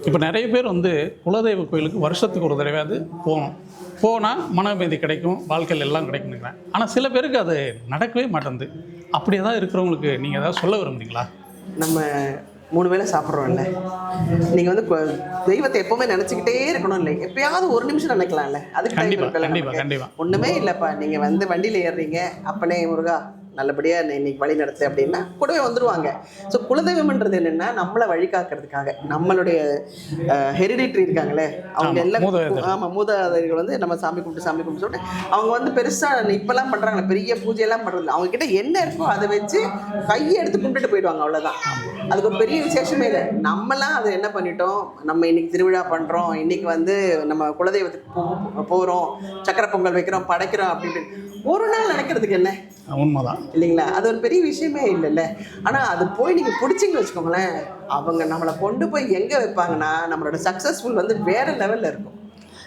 இப்போ நிறைய பேர் வந்து குலதெய்வ கோயிலுக்கு வருஷத்துக்கு ஒரு தடவையாவது போகணும், போனால் மன அமைதி கிடைக்கும், வாழ்க்கையில் எல்லாம் கிடைக்குங்கிறேன். ஆனால் சில பேருக்கு அது நடக்கவே மாட்டேங்குது. அப்படி ஏதாவது இருக்கிறவங்களுக்கு நீங்கள் ஏதாவது சொல்ல விரும்புறீங்களா? நம்ம 3 வேளை சாப்பிட்றோம்ல, நீங்கள் வந்து தெய்வத்தை எப்போவுமே நினச்சிக்கிட்டே இருக்கணும் இல்லை, எப்பயாவது ஒரு நிமிஷம் நினைக்கலாம்ல, அதுக்கு டைம் இருக்குல்ல. கண்டிப்பாக ஒன்றுமே இல்லைப்பா, நீங்கள் வந்து வண்டியில் ஏறுறீங்க, அப்பனே முருகா நல்லபடியாக இன்னைக்கு வழி நடத்து அப்படின்னா கூடவே வந்துடுவாங்க. ஸோ குலதெய்வம்ன்றது என்னென்னா நம்மளை வழிகாக்கிறதுக்காக, நம்மளுடைய ஹெரிடிட்ரி இருக்காங்களே அவங்க எல்லாம், ஆமாம், மூதாதையர்கள் வந்து நம்ம சாமி கும்பிட்டு சொல்லிட்டு அவங்க வந்து பெருசாக இப்போல்லாம் பண்ணுறாங்க, பெரிய பூஜையெல்லாம் பண்ணுறது. அவங்கக்கிட்ட என்ன இருக்கோ அதை வச்சு கையை எடுத்து கும்பிட்டுட்டு போயிடுவாங்க, அவ்வளோதான். அதுக்கு ஒரு பெரிய விசேஷமே இல்லை. நம்மலாம் அதை என்ன பண்ணிட்டோம், நம்ம இன்னைக்கு திருவிழா பண்ணுறோம், இன்னைக்கு வந்து நம்ம குலதெய்வத்துக்கு போகிறோம், சக்கரை பொங்கல் வைக்கிறோம், படைக்கிறோம் அப்படின்னு ஒரு நாள் நினைக்கிறதுக்கு என்ன, உண்மைதான் இல்லைங்களா? அது ஒரு பெரிய விஷயமே இல்லைல்ல. ஆனால் அது போய் நீங்கள் பிடிச்சிங்கன்னு வச்சுக்கோங்களேன், அவங்க நம்மளை கொண்டு போய் எங்கே வைப்பாங்கன்னா நம்மளோட சக்ஸஸ்ஃபுல் வந்து வேறு லெவலில் இருக்கும்.